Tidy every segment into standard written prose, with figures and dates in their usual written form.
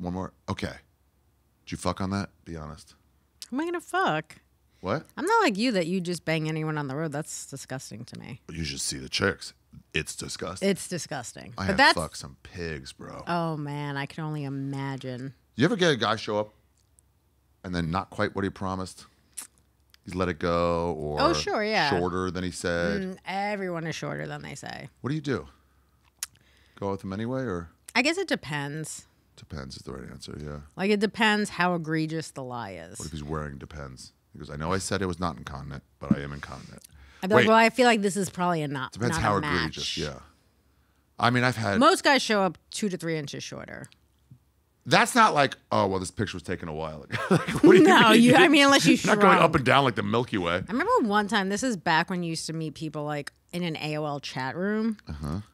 One more. Okay. Did you fuck on that? Be honest. Who am I gonna fuck? What? I'm not like you that you just bang anyone on the road. That's disgusting to me. You should see the chicks. It's disgusting. It's disgusting. I but have fucked some pigs, bro. Oh man, I can only imagine. You ever get a guy show up and then not quite what he promised? He's let it go, or sure, yeah. shorter than he said. Everyone is shorter than they say. What do you do? Go with him anyway, or? I guess it depends. Depends is the right answer, yeah. Like, it depends how egregious the lie is. What if he's wearing depends? He goes, I know I said it was not incontinent, but I am incontinent. I'd be like, well, I feel like this is probably Depends not how a egregious, match. yeah. I mean, I've had... Most guys show up 2 to 3 inches shorter. That's not like, oh, well, this picture was taken a while ago. Like, what do you No, mean? I mean, unless you You're not going up and down like the Milky Way. I remember one time, this is back when you used to meet people like in an AOL chat room.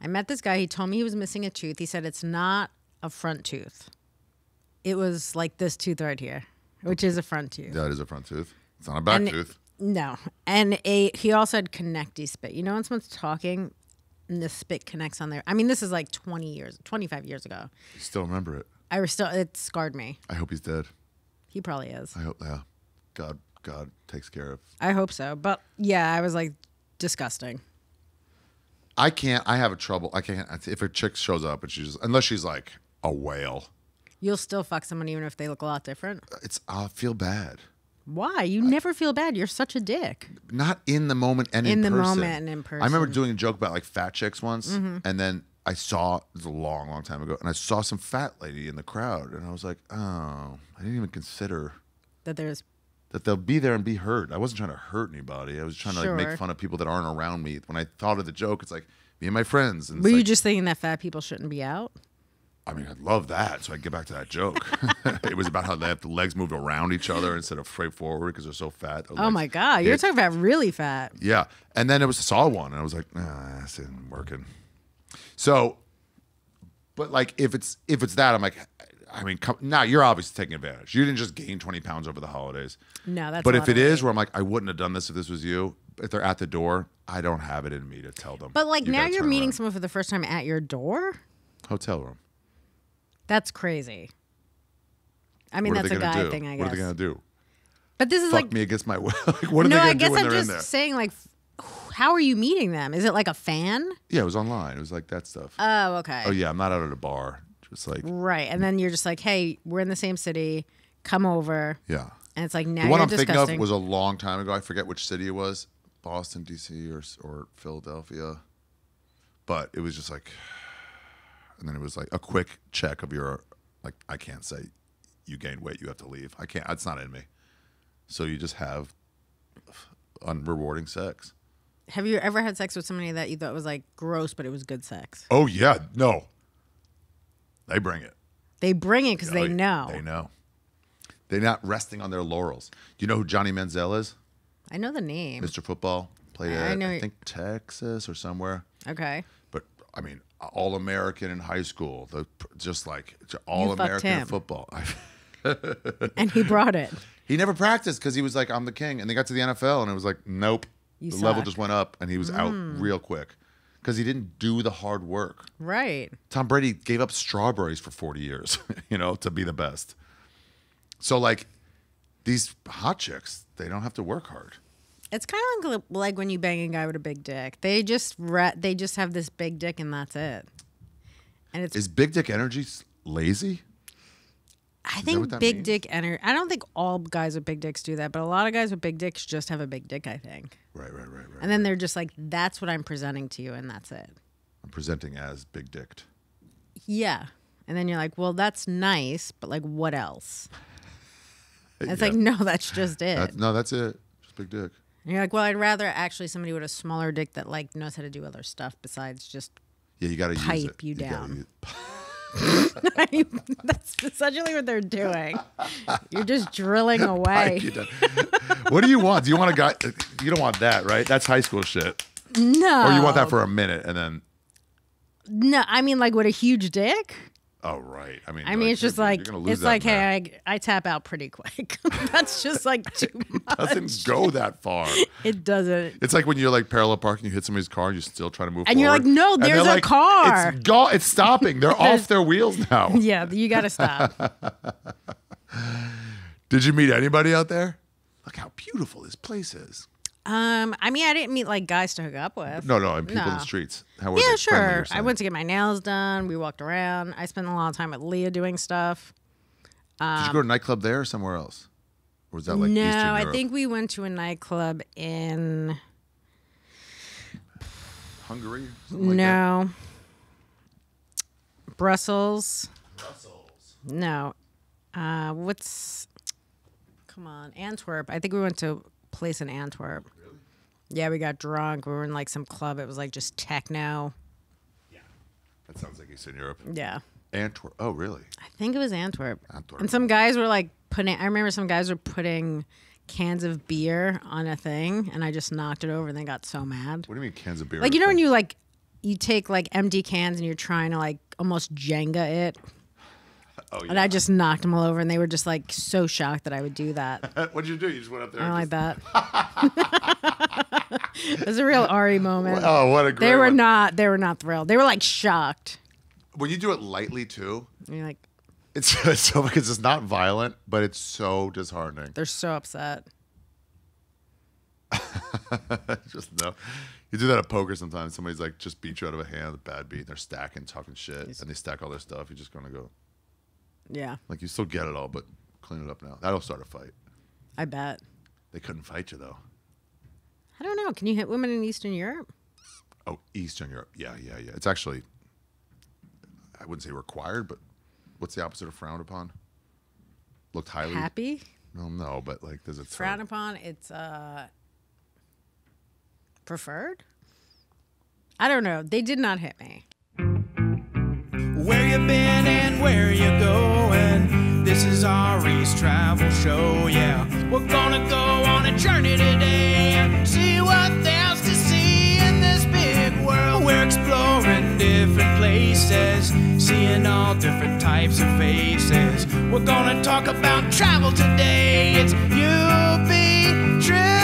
I met this guy. He told me he was missing a tooth. He said it's not a front tooth. It was like this tooth right here, which is a front tooth. That is a front tooth. It's not a back tooth. No. And he also had connecty spit. You know when someone's talking and the spit connects on there? I mean, this is like 25 years ago. You still remember it. It scarred me. I hope he's dead. He probably is. I hope, yeah. God takes care of. I hope so. But yeah, I was like, disgusting. I have a trouble. I can't, if a chick shows up and unless she's like a whale. You'll still fuck someone even if they look a lot different? I feel bad. Why? You never feel bad. You're such a dick. Not in the moment and in person. In the moment and in person. I remember doing a joke about like fat chicks once, and then I saw, it was a long, long time ago, and I saw some fat lady in the crowd, and I was like, oh, I didn't even consider that they'll be there and be hurt. I wasn't trying to hurt anybody. I was trying to like make fun of people that aren't around me. When I thought of the joke, it's like me and my friends. And were you just thinking that fat people shouldn't be out? I mean, I love that, so I get back to that joke. It was about how they have the legs moved around each other instead of straight forward because they're so fat. Oh my God, you're talking about really fat. Yeah, and then I saw one, and I was like, nah, this isn't working. So, but like if it's that, I'm like, I mean, now you're obviously taking advantage. You didn't just gain 20 pounds over the holidays. No, that's. But if it is where I'm like, I wouldn't have done this if this was you. If they're at the door, I don't have it in me to tell them. But like now you're meeting someone for the first time at your door. Hotel room. That's crazy. I mean, that's a guy thing, I guess. What are they gonna do? But this is Fuck like me against my will. Like, what are they gonna do when they're in there? No, I guess I'm just saying, like, how are you meeting them? Is it like a fan? Yeah, it was online. It was like that stuff. Oh, okay. Oh yeah, I'm not out at a bar. Just like right, and then you're just like, hey, we're in the same city. Come over. Yeah. And it's like now the one you're I'm disgusting. thinking of was a long time ago. I forget which city it was, Boston, D.C. or Philadelphia, but it was just like, and then it was like a quick check of your. Like, I can't say you gained weight, you have to leave. I can't, it's not in me. So you just have unrewarding sex. Have you ever had sex with somebody that you thought was like gross, but it was good sex? Oh, yeah. No. They bring it. They bring it because they know. They know. They're not resting on their laurels. Do you know who Johnny Manziel is? I know the name. Mr. Football. Played at, I think, Texas or somewhere. Okay. But, I mean, All-American in high school, just like All-American football. And he brought it. He never practiced because he was like, I'm the king. And they got to the NFL and it was like, nope. The level just went up and he was out real quick because he didn't do the hard work. Right. Tom Brady gave up strawberries for 40 years, to be the best. So like these hot chicks, they don't have to work hard. It's kind of like when you bang a guy with a big dick. They just have this big dick and that's it. And Is big dick energy lazy? I think big dick energy. I don't think all guys with big dicks do that, but a lot of guys with big dicks just have a big dick, I think. Right. And then they're just like, that's what I'm presenting to you, and that's it. I'm presenting as big dicked. Yeah. And then you're like, well, that's nice, but like, what else? And it's like, no, that's just it. That's it. Just big dick. And you're like, well, I'd rather actually somebody with a smaller dick that like knows how to do other stuff besides just you got to pipe you down. That's essentially what they're doing. You're just drilling away. What do you want? Do you want a guy? You don't want that, right? That's high school shit. No. Or you want that for a minute and then. No, I mean like with a huge dick. Oh, right. I mean, it's just like, you're gonna lose it's that like, in hey, I tap out pretty quick. That's just like too much. doesn't go that far. It doesn't. It's like when you're like parallel parking, you hit somebody's car, and you're still trying to move And forward. you're like, no, And there's they're a like, car. It's stopping. They're off their wheels now. Yeah, you got to stop. Did you meet anybody out there? Look how beautiful this place is. I didn't meet like guys to hook up with. No, and people in the streets. How were they? Yeah, Friendly, sure. you're I saying? went to get my nails done. We walked around. I spent a lot of time with Leah doing stuff. Did you go to a nightclub there or somewhere else? Or was that like No, Eastern I Europe? think we went to a nightclub in Hungary? Something like that? no Brussels. No, come on, Antwerp. I think we went to a place in Antwerp. Really? Yeah, we got drunk. We were in like some club. It was like just techno. Yeah. That sounds like Eastern Europe. Yeah. Antwerp. Oh, really? I think it was Antwerp. Antwerp. And some guys were like I remember some guys were putting cans of beer on a thing, and I just knocked it over, and they got so mad. What do you mean cans of beer? Like, you know when you take like empty cans and you're trying to like almost Jenga it? Oh, yeah. And I just knocked them all over, and they were just like so shocked that I would do that. What did you do? You just went up there. I don't like and that. It was a real Ari moment. Oh, what a great They were one. not thrilled. They were like shocked. When you do it lightly too, And you're like, it's so because it's not violent, but it's so disheartening. they're so upset. Just no. You do that at poker sometimes. Somebody's like just beat you out of a hand, a bad beat. And they're stacking, talking shit, and they stack all their stuff. You're just gonna go Yeah, like you still get it all, but clean it up now. That'll start a fight. I bet. They couldn't fight you though. I don't know. Can you hit women in Eastern Europe? Oh, Eastern Europe. Yeah. It's actually, I wouldn't say required, but what's the opposite of frowned upon? Looked highly. Happy? No, but like there's a term. Frowned upon. It's preferred. I don't know. They did not hit me. Where you been and where you going? This is Ari's travel show, yeah. We're gonna go on a journey today and see what there's to see in this big world. We're exploring different places, seeing all different types of faces. We're gonna talk about travel today. It's You Be Trippin.